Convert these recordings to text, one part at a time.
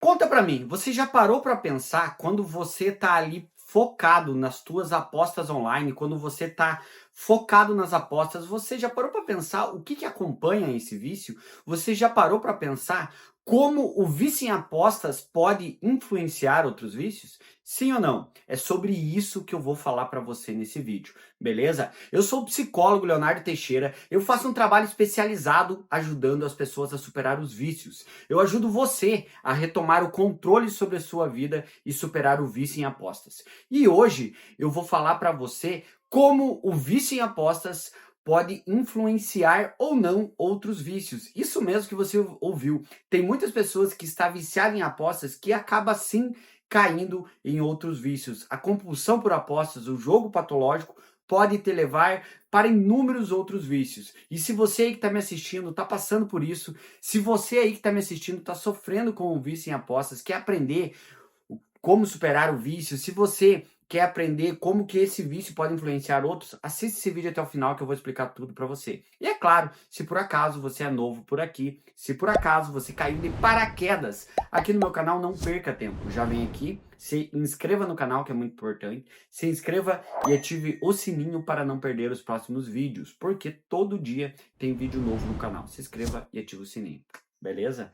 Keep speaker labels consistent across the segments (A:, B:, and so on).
A: Conta pra mim, você já parou pra pensar quando você tá ali focado nas tuas apostas online, quando você tá focado nas apostas, você já parou pra pensar o que acompanha esse vício? Você já parou pra pensar como o vício em apostas pode influenciar outros vícios? Sim ou não? É sobre isso que eu vou falar pra você nesse vídeo, beleza? Eu sou o psicólogo Leonardo Teixeira, eu faço um trabalho especializado ajudando as pessoas a superar os vícios. Eu ajudo você a retomar o controle sobre a sua vida e superar o vício em apostas. E hoje eu vou falar para você como o vício em apostas pode influenciar ou não outros vícios. Isso mesmo que você ouviu. Tem muitas pessoas que estão viciadas em apostas que acaba sim caindo em outros vícios. A compulsão por apostas, o jogo patológico pode te levar para inúmeros outros vícios. E se você aí que está me assistindo está passando por isso, se você aí que está me assistindo está sofrendo com o vício em apostas, quer aprender como superar o vício, se você quer aprender como que esse vício pode influenciar outros, assista esse vídeo até o final que eu vou explicar tudo para você. E é claro, se por acaso você é novo por aqui, se por acaso você caiu de paraquedas aqui no meu canal, não perca tempo. Já vem aqui, se inscreva no canal que é muito importante, se inscreva e ative o sininho para não perder os próximos vídeos, porque todo dia tem vídeo novo no canal. Se inscreva e ative o sininho, beleza?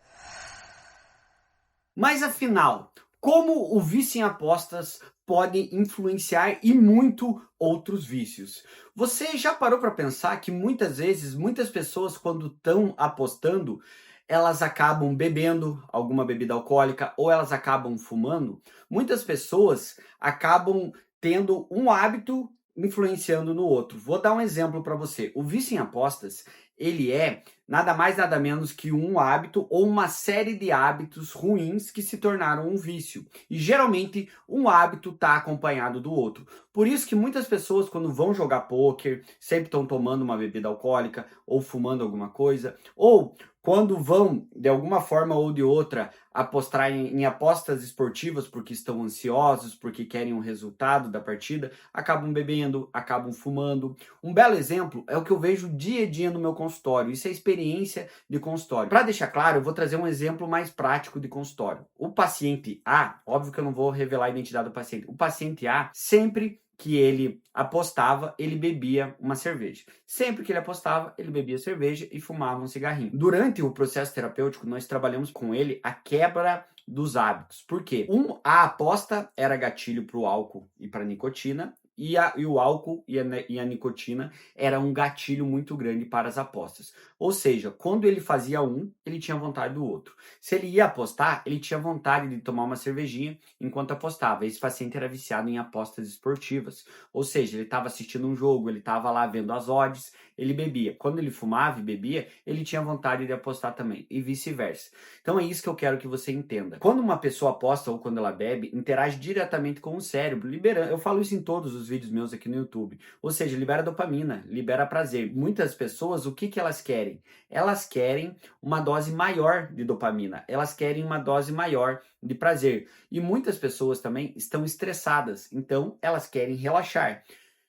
A: Mas afinal, como o vício em apostas pode influenciar e muito outros vícios? Você já parou para pensar que muitas vezes, muitas pessoas quando estão apostando, elas acabam bebendo alguma bebida alcoólica ou elas acabam fumando? Muitas pessoas acabam tendo um hábito influenciando no outro. Vou dar um exemplo para você. O vício em apostas, ele é nada mais nada menos que um hábito ou uma série de hábitos ruins que se tornaram um vício. E geralmente um hábito está acompanhado do outro. Por isso que muitas pessoas quando vão jogar pôquer, sempre estão tomando uma bebida alcoólica ou fumando alguma coisa, ou quando vão, de alguma forma ou de outra, apostar em apostas esportivas porque estão ansiosos, porque querem um resultado da partida, acabam bebendo, acabam fumando. Um belo exemplo é o que eu vejo dia a dia no meu consultório. Isso é experiência de consultório. Para deixar claro, eu vou trazer um exemplo mais prático de consultório. O paciente A, óbvio que eu não vou revelar a identidade do paciente. O paciente A, sempre que ele apostava, ele bebia uma cerveja. Sempre que ele apostava, ele bebia cerveja e fumava um cigarrinho. Durante o processo terapêutico, nós trabalhamos com ele a quebra dos hábitos. Por quê? A aposta era gatilho para o álcool e para a nicotina, e o álcool e a nicotina era um gatilho muito grande para as apostas. Ou seja, quando ele fazia um, ele tinha vontade do outro. Se ele ia apostar, ele tinha vontade de tomar uma cervejinha enquanto apostava. Esse paciente era viciado em apostas esportivas. Ou seja, ele estava assistindo um jogo, ele estava lá vendo as odds, ele bebia. Quando ele fumava e bebia, ele tinha vontade de apostar também, e vice-versa. Então é isso que eu quero que você entenda. Quando uma pessoa aposta ou quando ela bebe, interage diretamente com o cérebro, liberando. Eu falo isso em todos os vídeos meus aqui no YouTube. Ou seja, libera dopamina, libera prazer. Muitas pessoas, o que elas querem? Elas querem uma dose maior de dopamina, elas querem uma dose maior de prazer. E muitas pessoas também estão estressadas, então elas querem relaxar.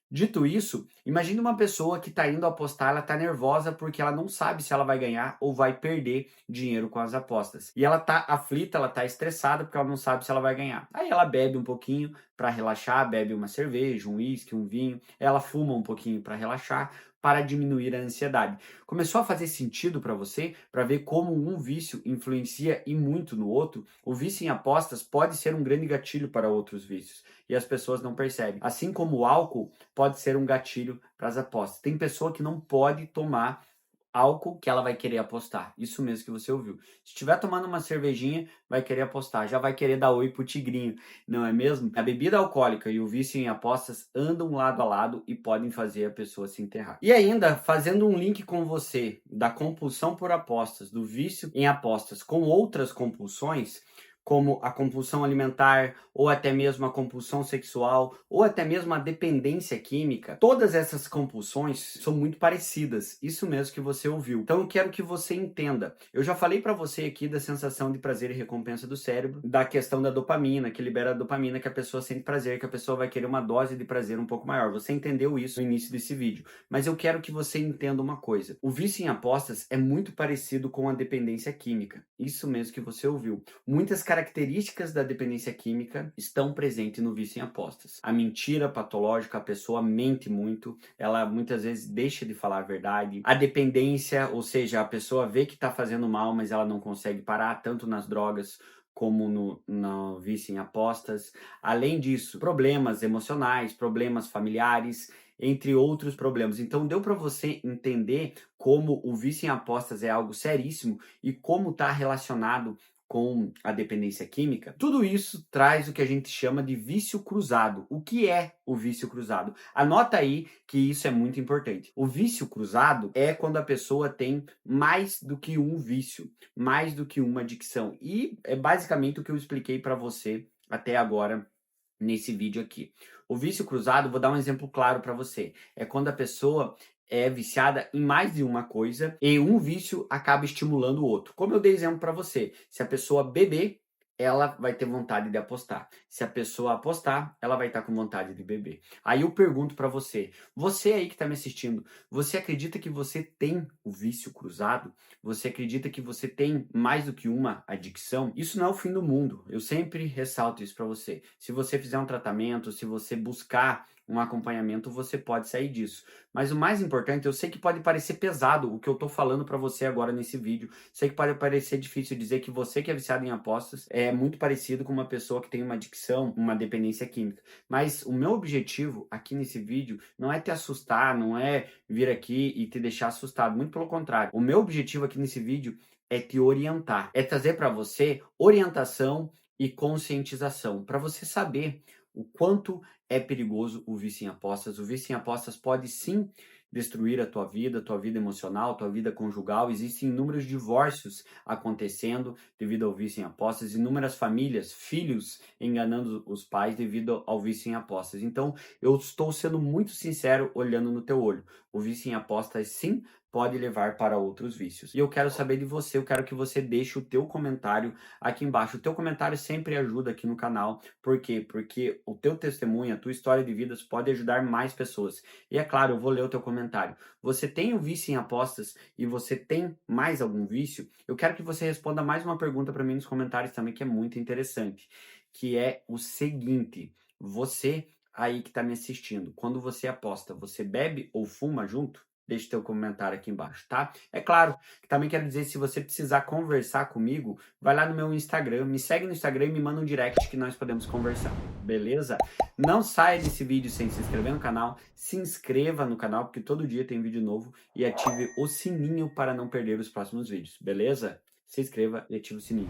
A: Dito isso, imagine uma pessoa que está indo apostar, ela está nervosa porque ela não sabe se ela vai ganhar ou vai perder dinheiro com as apostas. E ela está aflita, ela está estressada porque ela não sabe se ela vai ganhar. Aí ela bebe um pouquinho para relaxar, bebe uma cerveja, um uísque, um vinho, ela fuma um pouquinho para relaxar, para diminuir a ansiedade. Começou a fazer sentido para você, para ver como um vício influencia e muito no outro? O vício em apostas pode ser um grande gatilho para outros vícios e as pessoas não percebem. Assim como o álcool pode ser um gatilho para as apostas. Tem pessoa que não pode tomar álcool que ela vai querer apostar. Isso mesmo que você ouviu. Se estiver tomando uma cervejinha, vai querer apostar, já vai querer dar oi pro tigrinho, não é mesmo? A bebida alcoólica e o vício em apostas andam lado a lado e podem fazer a pessoa se enterrar. E ainda, fazendo um link com você da compulsão por apostas, do vício em apostas com outras compulsões, como a compulsão alimentar, ou até mesmo a compulsão sexual, ou até mesmo a dependência química, todas essas compulsões são muito parecidas. Isso mesmo que você ouviu. Então eu quero que você entenda. Eu já falei para você aqui da sensação de prazer e recompensa do cérebro, da questão da dopamina, que libera a dopamina, que a pessoa sente prazer, que a pessoa vai querer uma dose de prazer um pouco maior. Você entendeu isso no início desse vídeo. Mas eu quero que você entenda uma coisa. O vício em apostas é muito parecido com a dependência química. Isso mesmo que você ouviu. Muitas características características da dependência química estão presentes no vício em apostas. A mentira patológica, a pessoa mente muito, ela muitas vezes deixa de falar a verdade. A dependência, ou seja, a pessoa vê que está fazendo mal, mas ela não consegue parar, tanto nas drogas como no vício em apostas. Além disso, problemas emocionais, problemas familiares, entre outros problemas. Então, deu para você entender como o vício em apostas é algo seríssimo e como está relacionado com a dependência química. Tudo isso traz o que a gente chama de vício cruzado. O que é o vício cruzado? Anota aí que isso é muito importante. O vício cruzado é quando a pessoa tem mais do que um vício, mais do que uma adicção. E é basicamente o que eu expliquei para você até agora nesse vídeo aqui. O vício cruzado, vou dar um exemplo claro para você. É quando a pessoa é viciada em mais de uma coisa e um vício acaba estimulando o outro. Como eu dei exemplo para você, se a pessoa beber, ela vai ter vontade de apostar. Se a pessoa apostar, ela vai estar com vontade de beber. Aí eu pergunto para você, você aí que está me assistindo, você acredita que você tem o vício cruzado? Você acredita que você tem mais do que uma adicção? Isso não é o fim do mundo. Eu sempre ressalto isso para você. Se você fizer um tratamento, se você buscar um acompanhamento, você pode sair disso. Mas o mais importante, eu sei que pode parecer pesado o que eu tô falando para você agora nesse vídeo. Sei que pode parecer difícil dizer que você que é viciado em apostas é muito parecido com uma pessoa que tem uma adicção, uma dependência química. Mas o meu objetivo aqui nesse vídeo não é te assustar, não é vir aqui e te deixar assustado. Muito pelo contrário. O meu objetivo aqui nesse vídeo é te orientar, é trazer para você orientação e conscientização, para você saber o quanto é perigoso o vício em apostas. O vício em apostas pode sim destruir a tua vida emocional, tua vida conjugal. Existem inúmeros divórcios acontecendo devido ao vício em apostas, inúmeras famílias, filhos enganando os pais devido ao vício em apostas. Então, eu estou sendo muito sincero olhando no teu olho. O vício em apostas sim pode levar para outros vícios. E eu quero saber de você, eu quero que você deixe o teu comentário aqui embaixo. O teu comentário sempre ajuda aqui no canal. Por quê? Porque o teu testemunho, a tua história de vidas pode ajudar mais pessoas. E é claro, eu vou ler o teu comentário. Você tem o vício em apostas e você tem mais algum vício? Eu quero que você responda mais uma pergunta para mim nos comentários também, que é muito interessante, que é o seguinte: você aí que está me assistindo, quando você aposta, você bebe ou fuma junto? Deixe teu comentário aqui embaixo, tá? É claro, também quero dizer, se você precisar conversar comigo, vai lá no meu Instagram, me segue no Instagram e me manda um direct que nós podemos conversar, beleza? Não saia desse vídeo sem se inscrever no canal, se inscreva no canal, porque todo dia tem vídeo novo, e ative o sininho para não perder os próximos vídeos, beleza? Se inscreva e ative o sininho.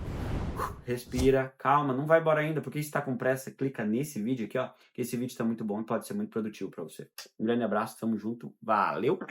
A: Respira, calma, não vai embora ainda, porque se está com pressa, clica nesse vídeo aqui, ó, que esse vídeo está muito bom e pode ser muito produtivo para você. Um grande abraço, tamo junto, valeu!